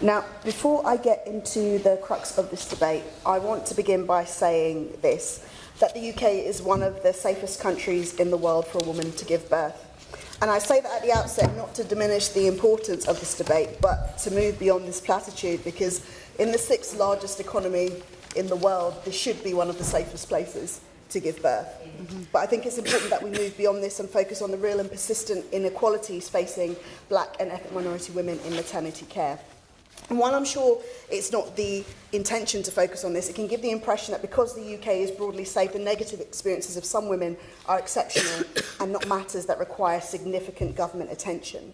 Now, before I get into the crux of this debate, I want to begin by saying this, that the UK is one of the safest countries in the world for a woman to give birth. And I say that at the outset not to diminish the importance of this debate, but to move beyond this platitude, because in the 6th largest economy in the world, this should be one of the safest places to give birth. But I think it's important that we move beyond this and focus on the real and persistent inequalities facing black and ethnic minority women in maternity care. And while I'm sure it's not the intention to focus on this, it can give the impression that because the UK is broadly safe, the negative experiences of some women are exceptional and not matters that require significant government attention.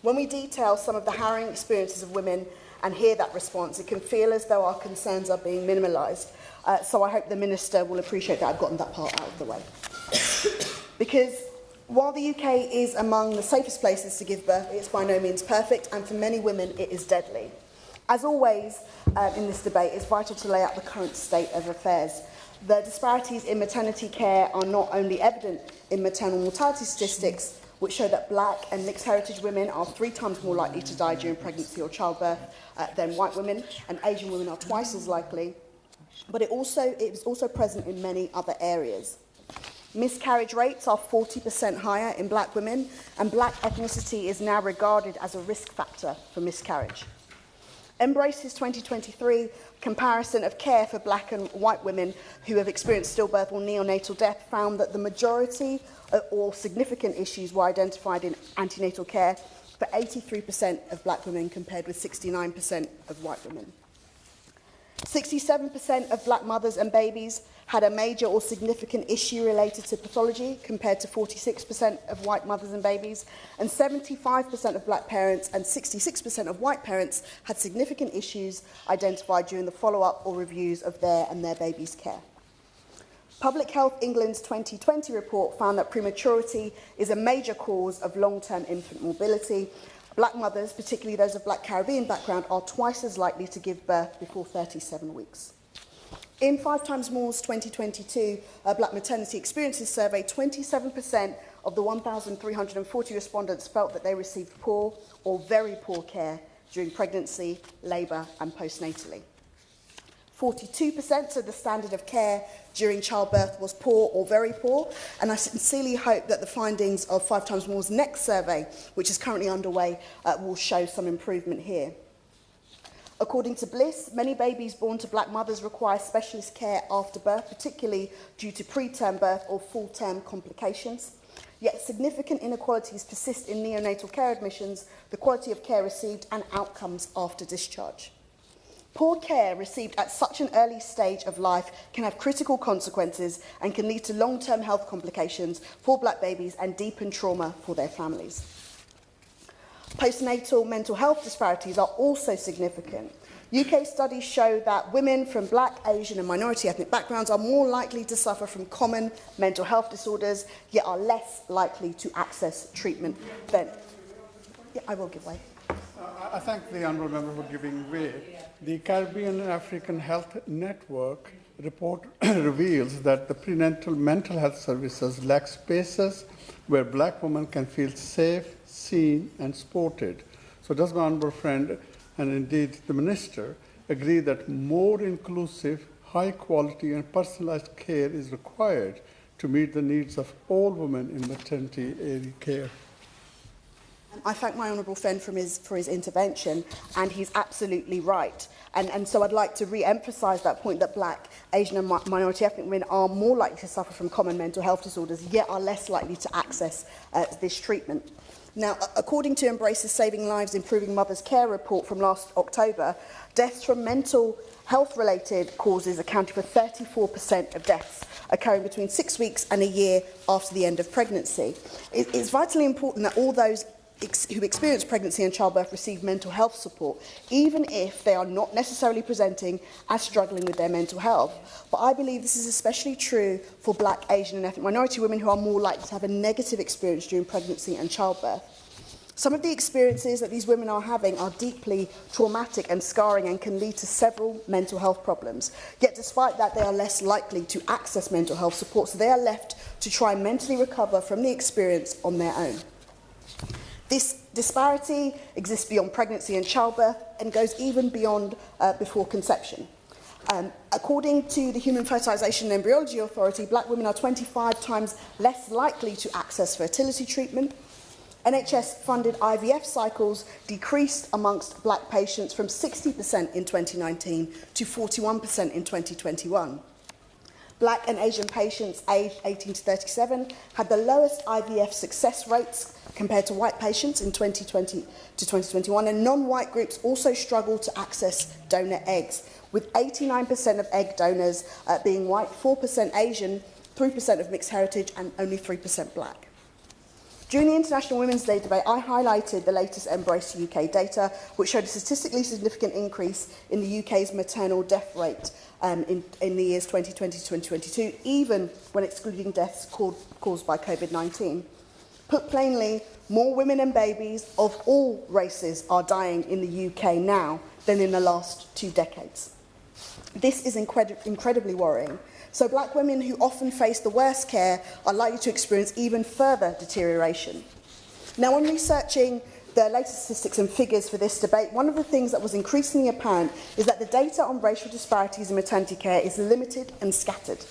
When we detail some of the harrowing experiences of women and hear that response, it can feel as though our concerns are being minimalised. So I hope the Minister will appreciate that I've gotten that part out of the way. Because while the UK is among the safest places to give birth, it's by no means perfect, and for many women it is deadly. As always in this debate, it's vital to lay out the current state of affairs. The disparities in maternity care are not only evident in maternal mortality statistics, which show that black and mixed heritage women are 3 times more likely to die during pregnancy or childbirth than white women, and Asian women are twice as likely, but it is also present in many other areas. Miscarriage rates are 40% higher in black women, and black ethnicity is now regarded as a risk factor for miscarriage. Embrace's 2023 comparison of care for black and white women who have experienced stillbirth or neonatal death found that the majority or significant issues were identified in antenatal care for 83% of black women compared with 69% of white women. 67% of black mothers and babies had a major or significant issue related to pathology, compared to 46% of white mothers and babies, and 75% of black parents and 66% of white parents had significant issues identified during the follow-up or reviews of their and their babies' care. Public Health England's 2020 report found that prematurity is a major cause of long-term infant morbidity. Black mothers, particularly those of black Caribbean background, are twice as likely to give birth before 37 weeks. In 5 Times More's 2022 Black Maternity Experiences Survey, 27% of the 1,340 respondents felt that they received poor or very poor care during pregnancy, labour and postnatally. 42% said the standard of care during childbirth was poor or very poor, and I sincerely hope that the findings of 5 Times More's next survey, which is currently underway, will show some improvement here. According to Bliss, many babies born to black mothers require specialist care after birth, particularly due to preterm birth or full-term complications. Yet significant inequalities persist in neonatal care admissions, the quality of care received and outcomes after discharge. Poor care received at such an early stage of life can have critical consequences and can lead to long-term health complications for black babies and deepen trauma for their families. Postnatal mental health disparities are also significant. UK studies show that women from black, Asian and minority ethnic backgrounds are more likely to suffer from common mental health disorders, yet are less likely to access treatment than... Yeah, I will give way. I thank the Honourable Member for giving way. The Caribbean and African Health Network report reveals that the prenatal mental health services lack spaces where black women can feel safe, seen and supported. So does my honourable friend and indeed the Minister agree that more inclusive, high quality and personalised care is required to meet the needs of all women in maternity care? I thank my honourable friend for his intervention, and he's absolutely right. And so I'd like to re-emphasise that point that black, Asian and minority ethnic women are more likely to suffer from common mental health disorders, yet are less likely to access this treatment. Now, according to Embrace's Saving Lives, Improving Mothers' Care report from last October, deaths from mental health-related causes accounted for 34% of deaths occurring between 6 weeks and a year after the end of pregnancy. It's vitally important that all those who experience pregnancy and childbirth receive mental health support, even if they are not necessarily presenting as struggling with their mental health. But I believe this is especially true for black, Asian and ethnic minority women who are more likely to have a negative experience during pregnancy and childbirth. Some of the experiences that these women are having are deeply traumatic and scarring and can lead to several mental health problems. Yet despite that, they are less likely to access mental health support, so they are left to try and mentally recover from the experience on their own. This disparity exists beyond pregnancy and childbirth. and goes even beyond before conception. According to the Human Fertilisation and Embryology Authority, black women are 25 times less likely to access fertility treatment. NHS-funded IVF cycles decreased amongst black patients from 60% in 2019 to 41% in 2021. Black and Asian patients aged 18 to 37 had the lowest IVF success rates compared to white patients in 2020 to 2021, and non-white groups also struggled to access donor eggs, with 89% of egg donors being white, 4% Asian, 3% of mixed heritage, and only 3% black. During the International Women's Day debate, I highlighted the latest Embrace UK data, which showed a statistically significant increase in the UK's maternal death rate in the years 2020 to 2022, even when excluding deaths caused by COVID-19. Put plainly, more women and babies of all races are dying in the UK now than in the last 2 decades. This is incredibly worrying. So black women who often face the worst care are likely to experience even further deterioration. Now, when researching the latest statistics and figures for this debate, one of the things that was increasingly apparent is that the data on racial disparities in maternity care is limited and scattered.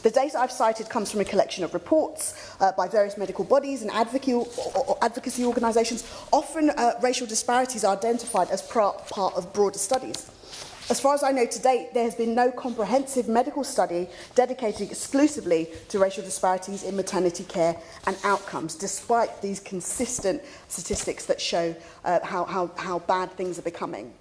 The data I've cited comes from a collection of reports by various medical bodies and advocacy organisations. Often racial disparities are identified as part of broader studies. As far as I know to date, there has been no comprehensive medical study dedicated exclusively to racial disparities in maternity care and outcomes, despite these consistent statistics that show how bad things are becoming.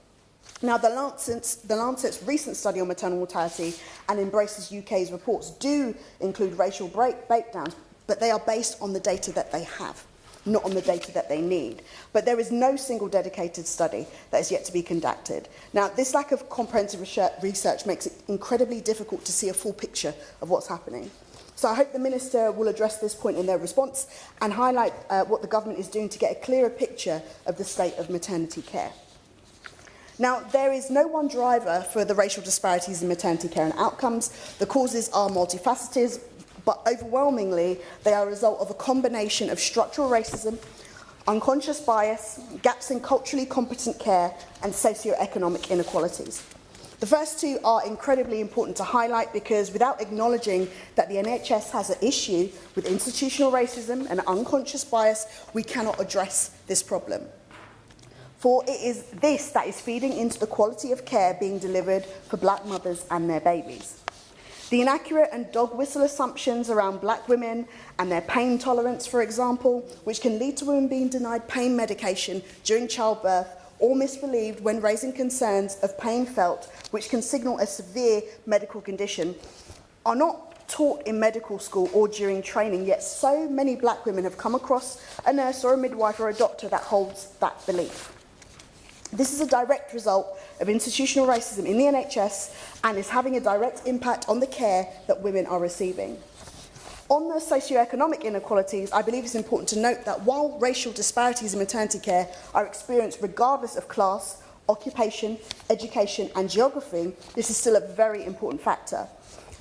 Now, the Lancet's recent study on maternal mortality and Embraces UK's reports do include racial breakdowns, but they are based on the data that they have, not on the data that they need. But there is no single dedicated study that is yet to be conducted. Now, this lack of comprehensive research makes it incredibly difficult to see a full picture of what's happening. So I hope the Minister will address this point in their response and highlight what the government is doing to get a clearer picture of the state of maternity care. Now, there is no one driver for the racial disparities in maternity care and outcomes. The causes are multifaceted, but overwhelmingly, they are a result of a combination of structural racism, unconscious bias, gaps in culturally competent care, and socio-economic inequalities. The first two are incredibly important to highlight because without acknowledging that the NHS has an issue with institutional racism and unconscious bias, we cannot address this problem. For it is this that is feeding into the quality of care being delivered for black mothers and their babies. The inaccurate and dog whistle assumptions around black women and their pain tolerance, for example, which can lead to women being denied pain medication during childbirth or misbelieved when raising concerns of pain felt, which can signal a severe medical condition, are not taught in medical school or during training, yet so many black women have come across a nurse or a midwife or a doctor that holds that belief. This is a direct result of institutional racism in the NHS and is having a direct impact on the care that women are receiving. On the socio-economic inequalities, I believe it's important to note that while racial disparities in maternity care are experienced regardless of class, occupation, education and geography, this is still a very important factor.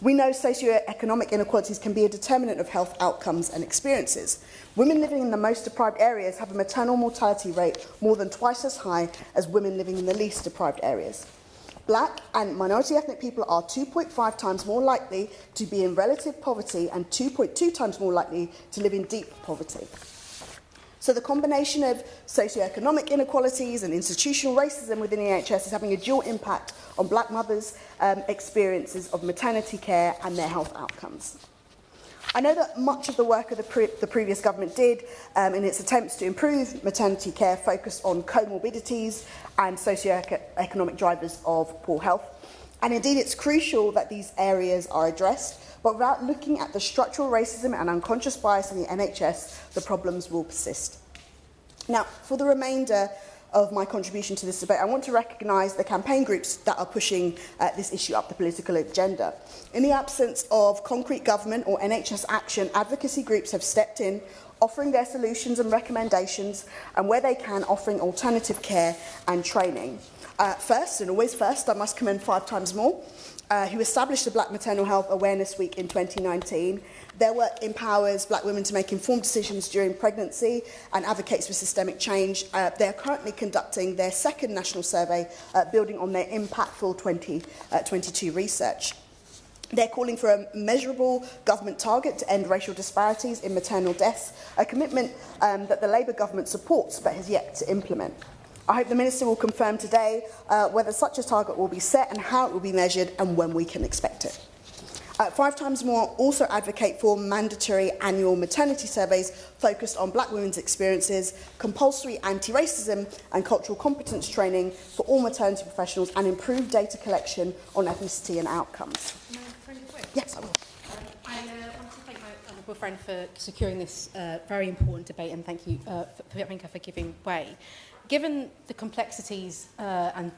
We know socio-economic inequalities can be a determinant of health outcomes and experiences. Women living in the most deprived areas have a maternal mortality rate more than twice as high as women living in the least deprived areas. Black and minority ethnic people are 2.5 times more likely to be in relative poverty and 2.2 times more likely to live in deep poverty. So the combination of socio-economic inequalities and institutional racism within the NHS is having a dual impact on black mothers' experiences of maternity care and their health outcomes. I know that much of the work of the previous government did in its attempts to improve maternity care focused on comorbidities and socio-economic drivers of poor health. And indeed, it's crucial that these areas are addressed, but without looking at the structural racism and unconscious bias in the NHS, the problems will persist. Now, for the remainder of my contribution to this debate, I want to recognise the campaign groups that are pushing this issue up the political agenda. In the absence of concrete government or NHS action, advocacy groups have stepped in, offering their solutions and recommendations, and where they can, offering alternative care and training. First, and always first, I must commend 5 Times More, who established the Black Maternal Health Awareness Week in 2019. Their work empowers black women to make informed decisions during pregnancy and advocates for systemic change. They are currently conducting their second national survey, building on their impactful 2022 research. They're calling for a measurable government target to end racial disparities in maternal deaths, a commitment that the Labour government supports but has yet to implement. I hope the Minister will confirm today whether such a target will be set and how it will be measured and when we can expect it. 5 Times More also advocate for mandatory annual maternity surveys focused on black women's experiences, compulsory anti-racism and cultural competence training for all maternity professionals, and improved data collection on ethnicity and outcomes. Yes, I will. I want to thank my honourable friend for securing this very important debate, and thank you, for giving way. Given the complexities and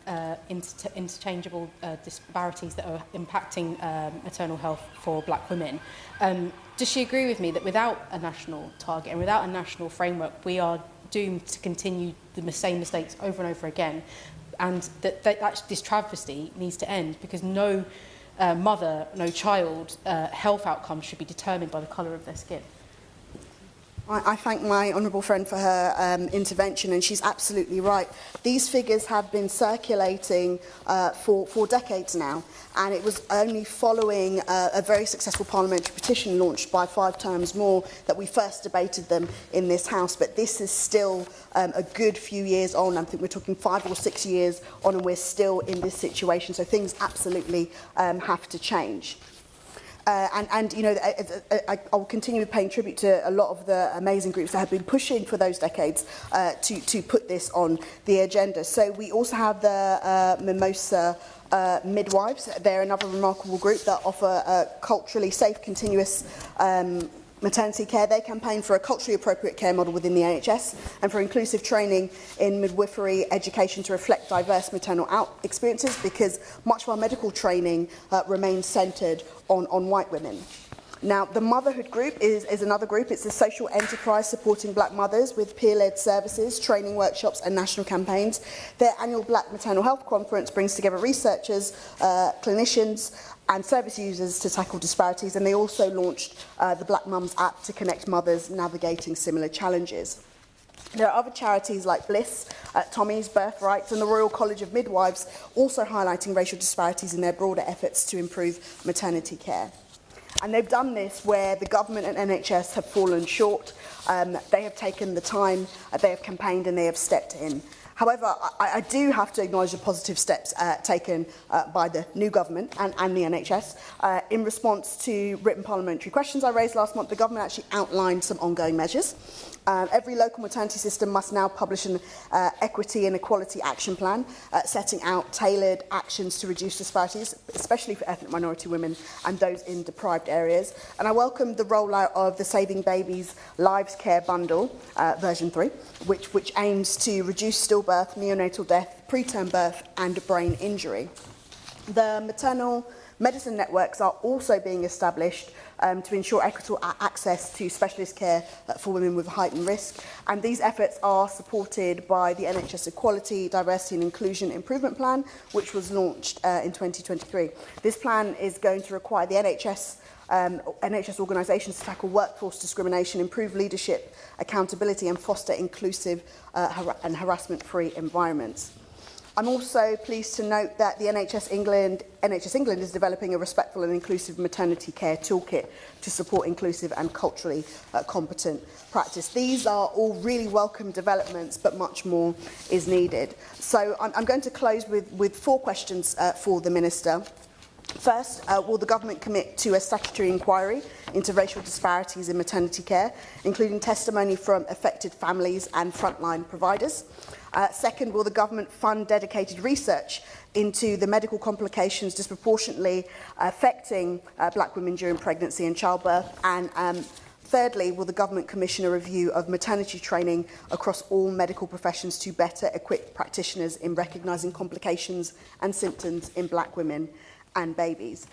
interchangeable disparities that are impacting maternal health for black women, does she agree with me that without a national target and without a national framework, we are doomed to continue the same mistakes over and over again, and that this travesty needs to end, because no mother, no child health outcomes should be determined by the colour of their skin? I thank my honourable friend for her intervention, and she's absolutely right. These figures have been circulating for decades now, and it was only following a very successful parliamentary petition launched by 5 Times More that we first debated them in this House. But this is still a good few years on. I think we're talking 5 or 6 years on, and we're still in this situation. So things absolutely have to change. And you know, I'll continue paying tribute to a lot of the amazing groups that have been pushing for those decades to put this on the agenda. So we also have the Mimosa Midwives. They're another remarkable group that offer culturally safe, continuous maternity care. They campaign for a culturally appropriate care model within the NHS and for inclusive training in midwifery education to reflect diverse maternal experiences, because much of our medical training remains centred on white women. Now, the Motherhood Group is another group. It's a social enterprise supporting black mothers with peer-led services, training workshops and national campaigns. Their annual Black Maternal Health Conference brings together researchers, clinicians and service users to tackle disparities, and they also launched the Black Mums app to connect mothers navigating similar challenges. There are other charities like Bliss, Tommy's, Birthrights and the Royal College of Midwives also highlighting racial disparities in their broader efforts to improve maternity care. And they've done this where the government and NHS have fallen short. They have taken the time, they have campaigned and they have stepped in. However, I do have to acknowledge the positive steps taken by the new government and the NHS. In response to written parliamentary questions I raised last month, the government actually outlined some ongoing measures. Every local maternity system must now publish an equity and equality action plan, setting out tailored actions to reduce disparities, especially for ethnic minority women and those in deprived areas. And I welcome the rollout of the Saving Babies Lives Care Bundle, version 3, which aims to reduce stillbirth, neonatal death, preterm birth and brain injury. The maternal medicine networks are also being established to ensure equitable access to specialist care for women with heightened risk. And these efforts are supported by the NHS Equality, Diversity and Inclusion Improvement Plan, which was launched in 2023. This plan is going to require the NHS organisations to tackle workforce discrimination, improve leadership accountability and foster inclusive and harassment-free environments. I'm also pleased to note that the NHS England is developing a respectful and inclusive maternity care toolkit to support inclusive and culturally competent practice. These are all really welcome developments, but much more is needed. So I'm going to close with 4 questions for the Minister. First, will the government commit to a statutory inquiry into racial disparities in maternity care, including testimony from affected families and frontline providers? Second, will the government fund dedicated research into the medical complications disproportionately affecting black women during pregnancy and childbirth? And thirdly, will the government commission a review of maternity training across all medical professions to better equip practitioners in recognising complications and symptoms in black women and babies?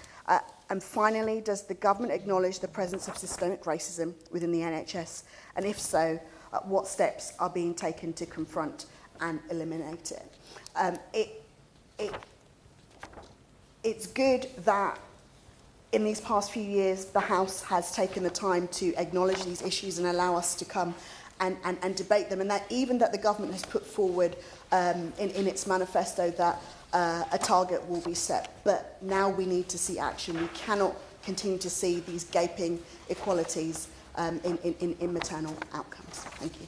And finally, does the government acknowledge the presence of systemic racism within the NHS? And if so, what steps are being taken to confront and eliminate it? it's good that in these past few years the House has taken the time to acknowledge these issues and allow us to come and debate them, and that even that the government has put forward in its manifesto that a target will be set. But now we need to see action. We cannot continue to see these gaping inequalities in maternal outcomes. Thank you.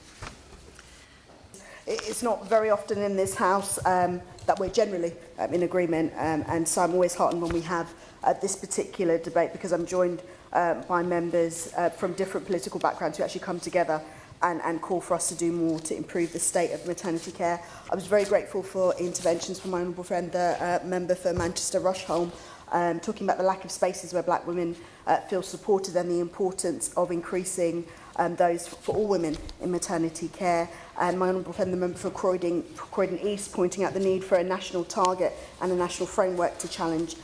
It's not very often in this House that we're generally in agreement, and so I'm always heartened when we have this particular debate, because I'm joined by members from different political backgrounds who actually come together and call for us to do more to improve the state of maternity care. I was very grateful for interventions from my honourable friend, the member for Manchester Rushholm, talking about the lack of spaces where black women feel supported and the importance of increasing those for all women in maternity care. And my honourable friend, the member for Croydon East, pointing out the need for a national target and a national framework to challenge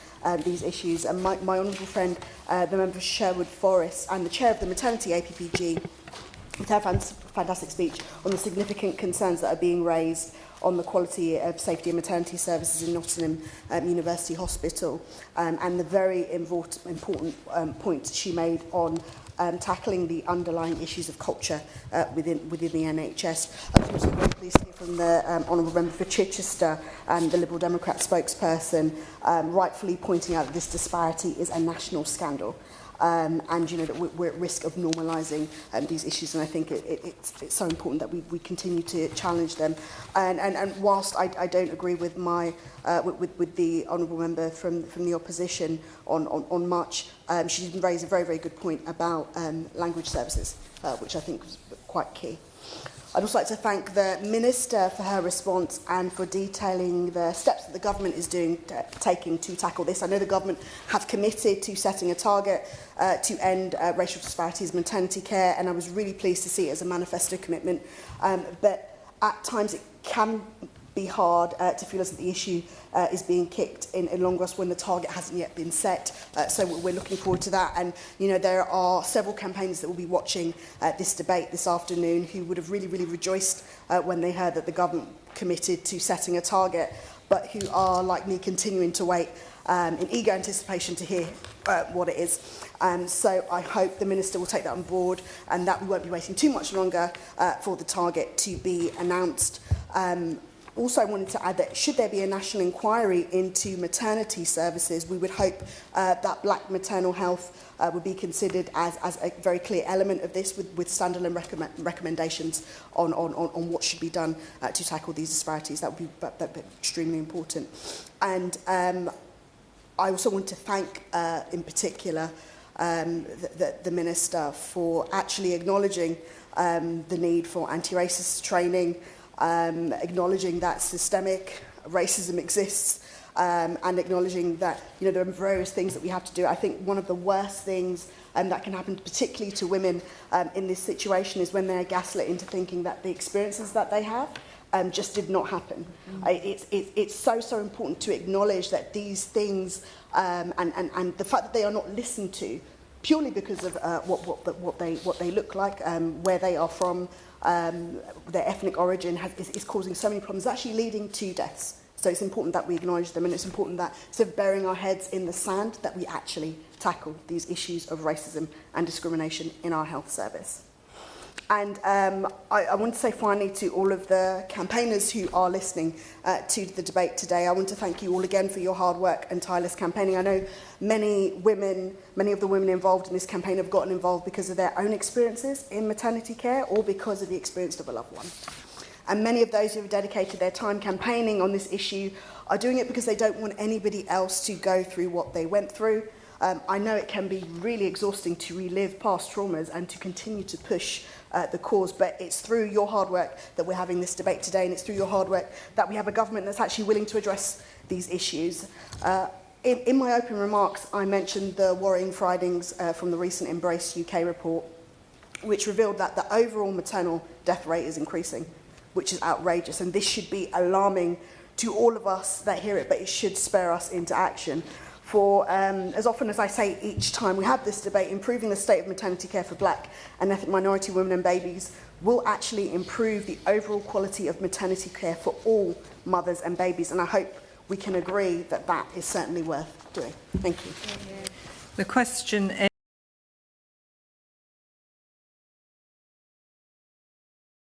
these issues. And my honourable friend, the member for Sherwood Forest, and the chair of the maternity APPG, with her fantastic speech on the significant concerns that are being raised on the quality of safety and maternity services in Nottingham University Hospital, and the very important points she made on tackling the underlying issues of culture within the NHS. I was also very pleased to hear from the Honourable Member for Chichester and the Liberal Democrat spokesperson rightfully pointing out that this disparity is a national scandal. And you know that we're at risk of normalising these issues, and I think it's so important that we continue to challenge them. And whilst I don't agree with my with the honourable member from the opposition on much, she did raise a very good point about language services, which I think was quite key. I'd also like to thank the Minister for her response and for detailing the steps that the government is taking to tackle this. I know the government have committed to setting a target to end racial disparities in maternity care, and I was really pleased to see it as a manifesto commitment. But at times it can be hard to feel as if the issue is being kicked in long grass when the target hasn't yet been set. So we're looking forward to that. And, you know, there are several campaigners that will be watching this debate this afternoon who would have really rejoiced when they heard that the government committed to setting a target, but who are, like me, continuing to wait in eager anticipation to hear what it is. So I hope the Minister will take that on board and that we won't be waiting too much longer for the target to be announced. Also, I wanted to add that should there be a national inquiry into maternity services, we would hope that Black Maternal Health would be considered as a very clear element of this, with standalone recommendations on what should be done to tackle these disparities. That would be extremely important. And I also want to thank, in particular, the Minister for actually acknowledging the need for anti-racist training, acknowledging that systemic racism exists, and acknowledging that, you know, there are various things that we have to do. I think one of the worst things that can happen, particularly to women in this situation, is when they're gaslit into thinking that the experiences that they have just did not happen. It's so important to acknowledge that these things and the fact that they are not listened to purely because of what they look like, where they are from, their ethnic origin is causing so many problems, actually leading to deaths. So it's important that we acknowledge them, and it's important that, instead of burying our heads in the sand, that we actually tackle these issues of racism and discrimination in our health service. And I want to say finally to all of the campaigners who are listening to the debate today, I want to thank you all again for your hard work and tireless campaigning. I know many of the women involved in this campaign have gotten involved because of their own experiences in maternity care or because of the experience of a loved one. And many of those who have dedicated their time campaigning on this issue are doing it because they don't want anybody else to go through what they went through. I know it can be really exhausting to relive past traumas and to continue to push the cause, but it's through your hard work that we're having this debate today, and it's through your hard work that we have a government that's actually willing to address these issues. In my open remarks, I mentioned the worrying findings from the recent Embrace UK report, which revealed that the overall maternal death rate is increasing, which is outrageous, and this should be alarming to all of us that hear it, but it should spur us into action. For as often as I say each time we have this debate, improving the state of maternity care for black and ethnic minority women and babies will actually improve the overall quality of maternity care for all mothers and babies. And I hope we can agree that that is certainly worth doing. Thank you. The question